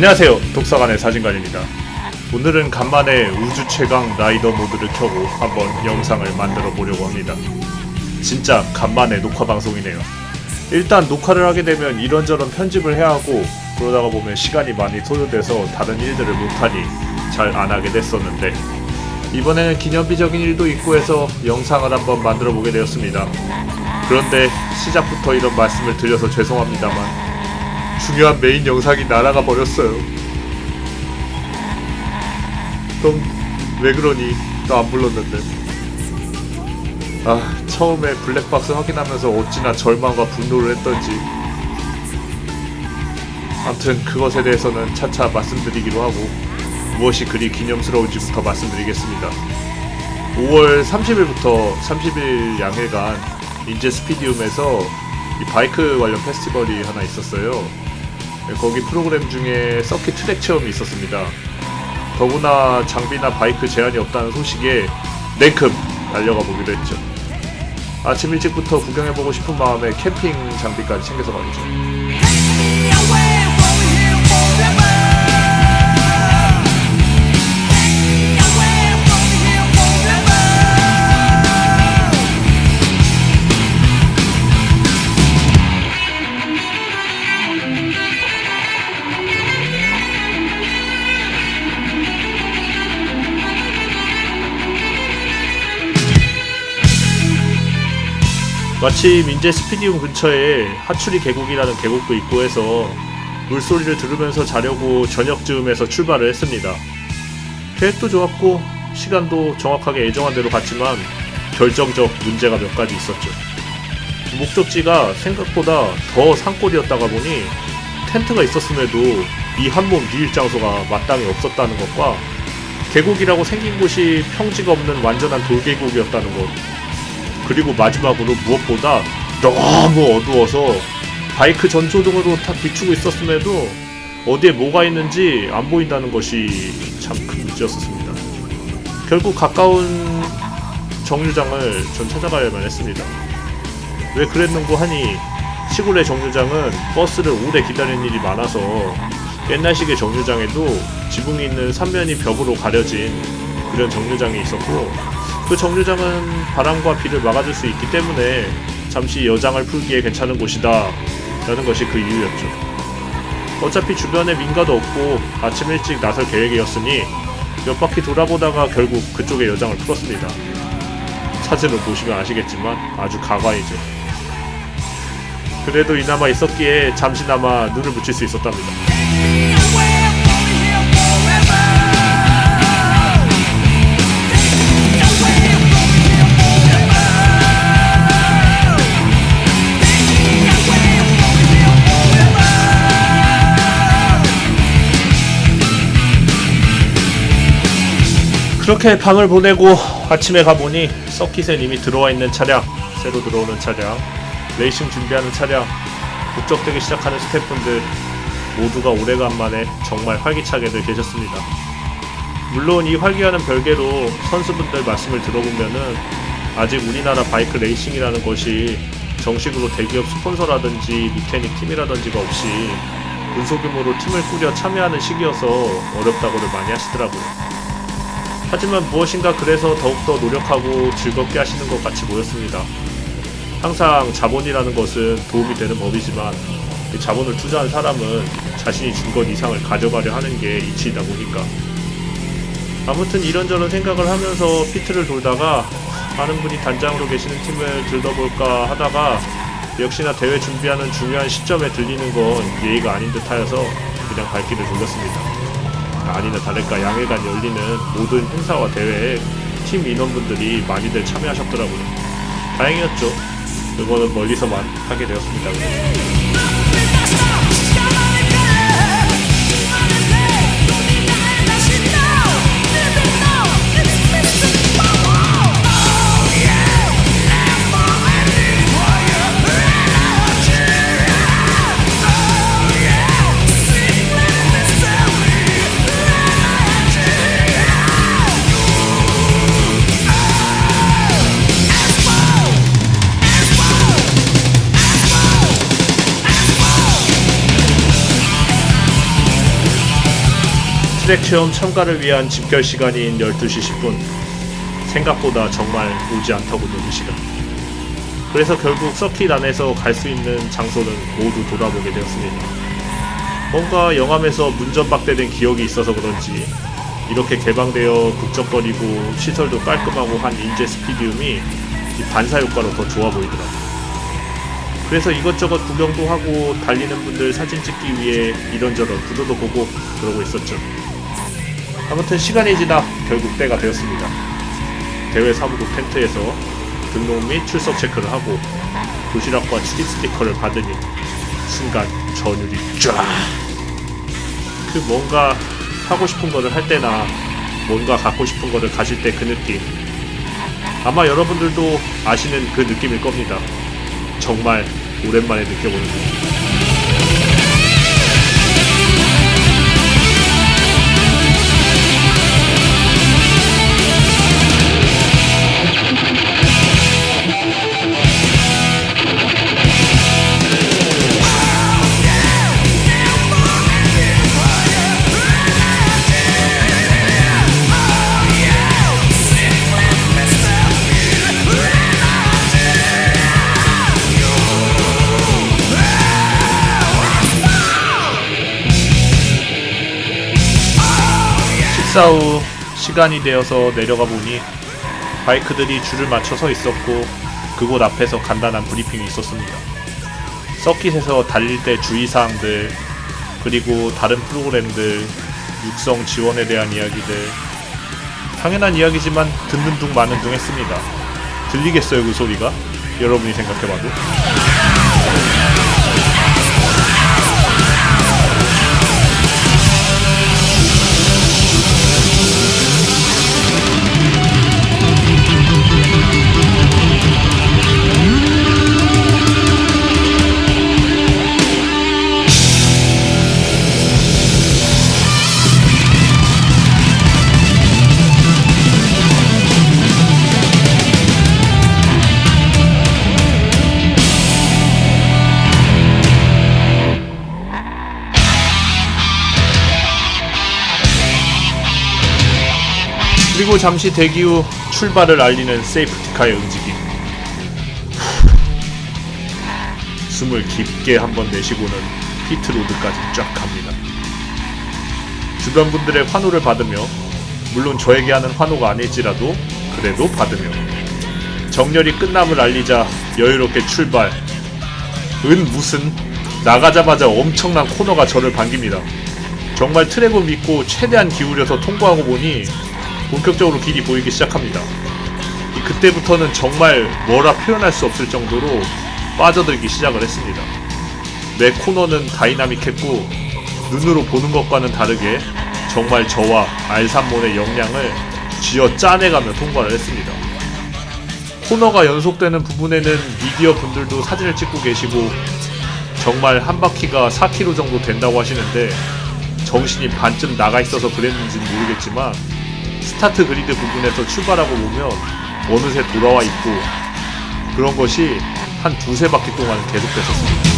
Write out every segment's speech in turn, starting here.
안녕하세요, 독사관의 사진관입니다. 오늘은 간만에 우주 최강 라이더 모드를 켜고 한번 영상을 만들어 보려고 합니다. 진짜 간만에 녹화 방송이네요. 일단 녹화를 하게 되면 이런저런 편집을 해야 하고 그러다가 보면 시간이 많이 소요돼서 다른 일들을 못하니 잘 안 하게 됐었는데 이번에는 기념비적인 일도 있고 해서 영상을 한번 만들어 보게 되었습니다. 그런데 시작부터 이런 말씀을 드려서 죄송합니다만 중요한 메인 영상이 날아가 버렸어요. 그럼 왜 그러니? 너 안 불렀는데. 처음에 블랙박스 확인하면서 어찌나 절망과 분노를 했던지. 아무튼 그것에 대해서는 차차 말씀드리기로 하고 무엇이 그리 기념스러운지부터 말씀드리겠습니다. 5월 30일부터 30일 양일간 인제 스피디움에서 이 바이크 관련 페스티벌이 하나 있었어요. 거기 프로그램 중에 서킷 트랙 체험이 있었습니다. 더구나 장비나 바이크 제한이 없다는 소식에 냉큼 달려가 보기로 했죠. 아침 일찍부터 구경해보고 싶은 마음에 캠핑 장비까지 챙겨서 가겠죠. 마침 인제 스피디움 근처에 하추리 계곡이라는 계곡도 있고 해서 물소리를 들으면서 자려고 저녁쯤에서 출발을 했습니다. 계획도 좋았고 시간도 정확하게 예정한 대로 갔지만 결정적 문제가 몇 가지 있었죠. 목적지가 생각보다 더 산골이었다가 보니 텐트가 있었음에도 이 한몸 비일 장소가 마땅히 없었다는 것과 계곡이라고 생긴 곳이 평지가 없는 완전한 돌계곡이었다는 것, 그리고 마지막으로 무엇보다 너무 어두워서 바이크 전조등으로 다 비추고 있었음에도 어디에 뭐가 있는지 안 보인다는 것이 참 큰 문제였었습니다. 결국 가까운 정류장을 전 찾아가야만 했습니다. 왜 그랬는고 하니 시골의 정류장은 버스를 오래 기다리는 일이 많아서 옛날식의 정류장에도 지붕이 있는 삼면이 벽으로 가려진 그런 정류장이 있었고 그 정류장은 바람과 비를 막아줄 수 있기 때문에 잠시 여장을 풀기에 괜찮은 곳이다 라는 것이 그 이유였죠. 어차피 주변에 민가도 없고 아침 일찍 나설 계획이었으니 몇 바퀴 돌아보다가 결국 그쪽에 여장을 풀었습니다. 사진을 보시면 아시겠지만 아주 가관이죠. 그래도 이나마 있었기에 잠시나마 눈을 붙일 수 있었답니다. 그렇게 밤을 보내고 아침에 가보니 서킷에 이미 들어와 있는 차량, 새로 들어오는 차량, 레이싱 준비하는 차량, 북적대기 시작하는 스태프분들 모두가 오래간만에 정말 활기차게들 계셨습니다. 물론 이 활기와는 별개로 선수분들 말씀을 들어보면은 아직 우리나라 바이크 레이싱이라는 것이 정식으로 대기업 스폰서라든지 미케닉 팀이라든지가 없이 군소규모로 팀을 꾸려 참여하는 시기여서 어렵다고들 많이 하시더라고요. 하지만 무엇인가 그래서 더욱더 노력하고 즐겁게 하시는 것 같이 보였습니다. 항상 자본이라는 것은 도움이 되는 법이지만 자본을 투자한 사람은 자신이 준 것 이상을 가져가려 하는 게 이치이다 보니까 아무튼 이런저런 생각을 하면서 피트를 돌다가 많은 분이 단장으로 계시는 팀을 들러볼까 하다가 역시나 대회 준비하는 중요한 시점에 들리는 건 예의가 아닌 듯 하여서 그냥 발길을 돌렸습니다. 아니나 다를까 양일간 열리는 모든 행사와 대회에 팀 인원분들이 많이들 참여하셨더라고요. 다행이었죠. 그거는 멀리서만 하게 되었습니다. 트랙 체험 참가를 위한 집결 시간인 12시 10분. 생각보다 정말 오지 않다고 노는 시간. 그래서 결국 서킷 안에서 갈 수 있는 장소는 모두 돌아보게 되었습니다. 뭔가 영암에서 문전박대된 기억이 있어서 그런지 이렇게 개방되어 북적거리고 시설도 깔끔하고 한 인제 스피디움이 이 반사 효과로 더 좋아 보이더라고요. 그래서 이것저것 구경도 하고 달리는 분들 사진 찍기 위해 이런저런 구도도 보고 그러고 있었죠. 아무튼 시간이 지나 결국 때가 되었습니다. 대회 사무국 텐트에서 등록 및 출석 체크를 하고 도시락과 출입 스티커를 받으니 순간 전율이 쫙! 그 뭔가 하고 싶은 거를 할 때나 뭔가 갖고 싶은 거를 가질 때 그 느낌, 아마 여러분들도 아시는 그 느낌일 겁니다. 정말 오랜만에 느껴보는 느낌. 식사 후 시간이 되어서 내려가 보니 바이크들이 줄을 맞춰 서 있었고 그곳 앞에서 간단한 브리핑이 있었습니다. 서킷에서 달릴 때 주의사항들, 그리고 다른 프로그램들, 육성 지원에 대한 이야기들, 당연한 이야기지만 듣는 둥 마는 둥 했습니다. 들리겠어요 그 소리가? 여러분이 생각해봐도. 그리고 잠시 대기 후 출발을 알리는 세이프티카의 움직임. 숨을 깊게 한번 내쉬고는 피트로드까지 쫙 갑니다. 주변 분들의 환호를 받으며, 물론 저에게 하는 환호가 아닐지라도 그래도 받으며, 정렬이 끝남을 알리자 여유롭게 출발. 무슨 나가자마자 엄청난 코너가 저를 반깁니다. 정말 트랙을 믿고 최대한 기울여서 통과하고 보니 본격적으로 길이 보이기 시작합니다. 그때부터는 정말 뭐라 표현할 수 없을 정도로 빠져들기 시작을 했습니다. 매 코너는 다이나믹했고 눈으로 보는 것과는 다르게 정말 저와 R3몬의 역량을 쥐어 짜내가며 통과를 했습니다. 코너가 연속되는 부분에는 미디어 분들도 사진을 찍고 계시고 정말 한 바퀴가 4km 정도 된다고 하시는데 정신이 반쯤 나가 있어서 그랬는지는 모르겠지만 스타트 그리드 부분에서 출발하고 보면 어느새 돌아와 있고 그런 것이 한 두세 바퀴 동안 계속됐었습니다.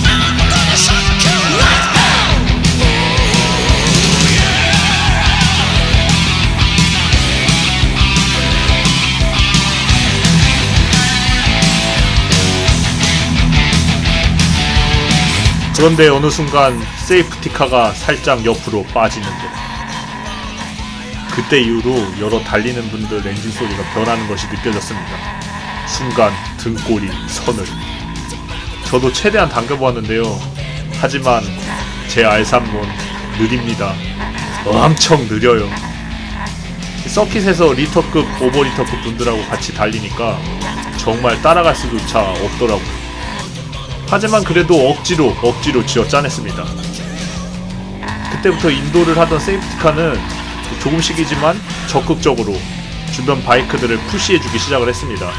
그런데 어느 순간 세이프티카가 살짝 옆으로 빠지는데 그때 이후로 여러 달리는 분들 엔진 소리가 변하는 것이 느껴졌습니다. 순간 등골이 서늘. 저도 최대한 당겨보았는데요. 하지만 제 R3몬 느립니다. 엄청 느려요. 서킷에서 리터급, 오버리터급 분들하고 같이 달리니까 정말 따라갈 수조차 없더라고요. 하지만 그래도 억지로 쥐어 짜냈습니다. 그때부터 인도를 하던 세이프티카는 조금씩이지만 적극적으로 주변 바이크들을 푸시해주기 시작을 했습니다.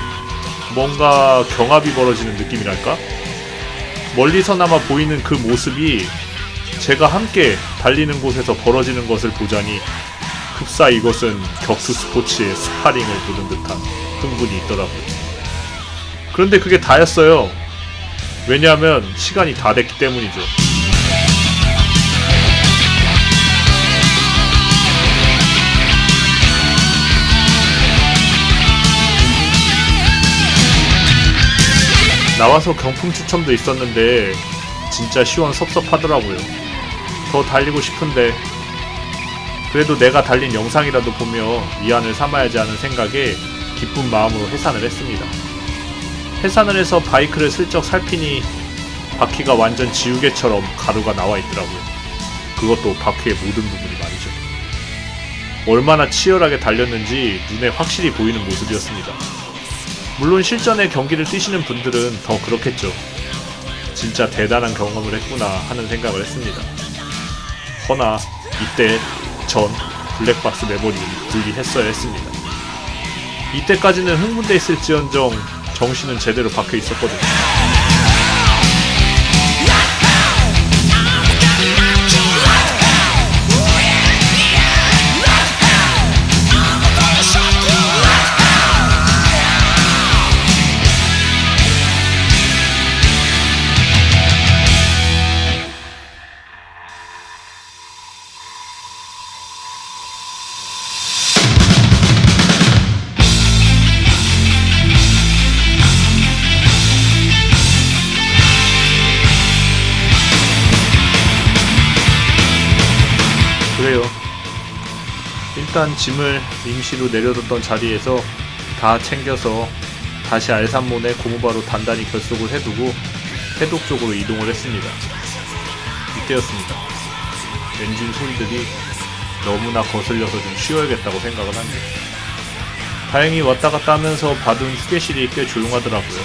뭔가 경합이 벌어지는 느낌이랄까? 멀리서나마 보이는 그 모습이 제가 함께 달리는 곳에서 벌어지는 것을 보자니 흡사 이것은 격투 스포츠의 스파링을 보는 듯한 흥분이 있더라고요. 그런데 그게 다였어요. 왜냐하면 시간이 다 됐기 때문이죠. 나와서 경품 추첨도 있었는데 진짜 시원섭섭하더라고요. 더 달리고 싶은데 그래도 내가 달린 영상이라도 보며 위안을 삼아야지 하는 생각에 기쁜 마음으로 해산을 했습니다. 해산을 해서 바이크를 슬쩍 살피니 바퀴가 완전 지우개처럼 가루가 나와 있더라고요. 그것도 바퀴의 모든 부분이 말이죠. 얼마나 치열하게 달렸는지 눈에 확실히 보이는 모습이었습니다. 물론 실전에 경기를 뛰시는 분들은 더 그렇겠죠. 진짜 대단한 경험을 했구나 하는 생각을 했습니다. 허나 이때 전 블랙박스 메모리를 분리했어야 했습니다. 이때까지는 흥분돼 있을지언정 정신은 제대로 박혀 있었거든요. 그래요. 일단 짐을 임시로 내려뒀던 자리에서 다 챙겨서 다시 알산몬에 고무바로 단단히 결속을 해두고 해독 쪽으로 이동을 했습니다. 이때였습니다. 엔진 소리들이 너무나 거슬려서 좀 쉬어야겠다고 생각을 합니다. 다행히 왔다갔다 하면서 받은 휴게실이 꽤 조용하더라고요.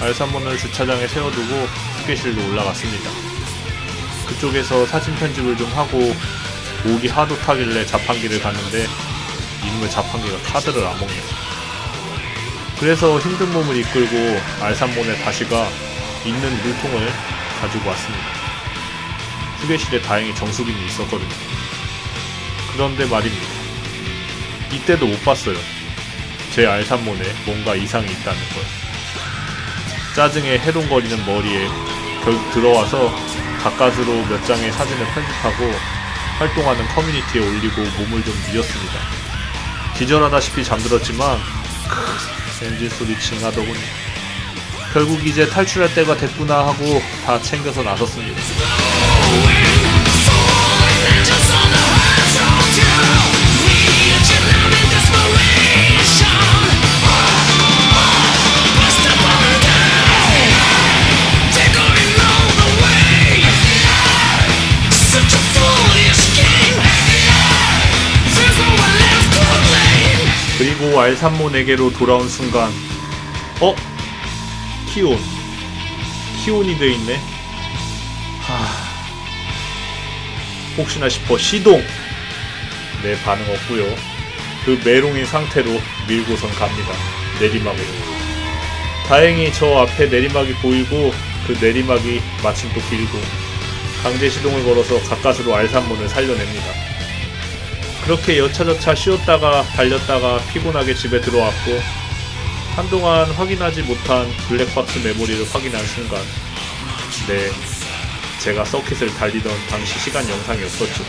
알산몬을 주차장에 세워두고 휴게실로 올라갔습니다. 그쪽에서 사진 편집을 좀 하고 목이 하도 타길래 자판기를 갔는데 이놈의 자판기가 카드를 안 먹네요. 그래서 힘든 몸을 이끌고 알산몬에 다시가 있는 물통을 가지고 왔습니다. 휴게실에 다행히 정수기는 있었거든요. 그런데 말입니다. 이때도 못 봤어요. 제 알산몬에 뭔가 이상이 있다는 걸. 짜증에 해롱거리는 머리에 결국 들어와서 가까스로 몇 장의 사진을 편집하고 활동하는 커뮤니티에 올리고 몸을 좀 밀었습니다. 기절하다시피 잠들었지만 엔진 소리 징하더군요. 결국 이제 탈출할 때가 됐구나 하고 다 챙겨서 나섰습니다. 그리고 알산몬에게로 돌아온 순간 키온이 돼있네. 혹시나 싶어 시동! 네, 반응 없고요. 그 메롱인 상태로 밀고선 갑니다. 내리막으로. 다행히 저 앞에 내리막이 보이고 그 내리막이 마침 또 길고 강제 시동을 걸어서 가까스로 알산몬을 살려냅니다. 그렇게 여차저차 쉬었다가 달렸다가 피곤하게 집에 들어왔고 한동안 확인하지 못한 블랙박스 메모리를 확인한 순간 네, 제가 서킷을 달리던 당시 시간 영상이었었죠.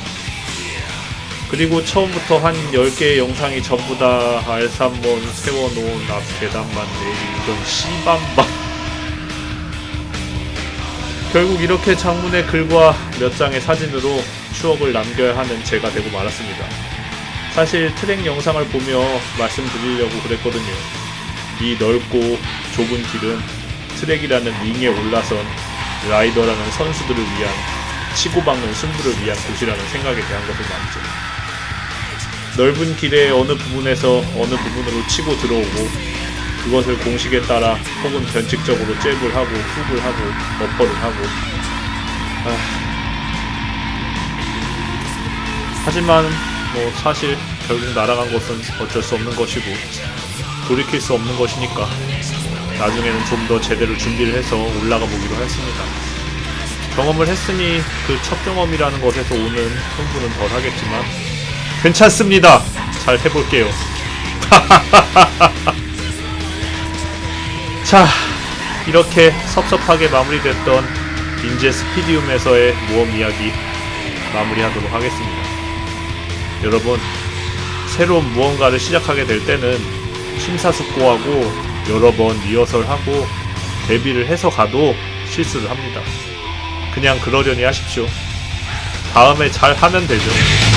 그리고 처음부터 한 10개의 영상이 전부 다 알산몬 세워놓은 앞 계단만 내리던 씨밤밤. 결국 이렇게 장문의 글과 몇 장의 사진으로 추억을 남겨야 하는 제가 되고 말았습니다. 사실 트랙 영상을 보며 말씀드리려고 그랬거든요. 이 넓고 좁은 길은 트랙이라는 링에 올라선 라이더라는 선수들을 위한 치고박는 승부를 위한 곳이라는 생각에 대한 것을 말이죠. 넓은 길의 어느 부분에서 어느 부분으로 치고 들어오고 그것을 공식에 따라 혹은 변칙적으로 잽을 하고 훅을 하고 어퍼를 하고 하지만 사실 결국 날아간 것은 어쩔 수 없는 것이고 돌이킬 수 없는 것이니까 나중에는 좀 더 제대로 준비를 해서 올라가 보기로 했습니다. 경험을 했으니 그 첫 경험이라는 것에서 오는 흥분은 덜 하겠지만 괜찮습니다. 잘 해볼게요. 자, 이렇게 섭섭하게 마무리됐던 인제 스피디움에서의 모험 이야기 마무리하도록 하겠습니다. 여러분, 새로운 무언가를 시작하게 될 때는 심사숙고하고 여러 번 리허설하고 대비를 해서 가도 실수를 합니다. 그냥 그러려니 하십시오. 다음에 잘 하면 되죠.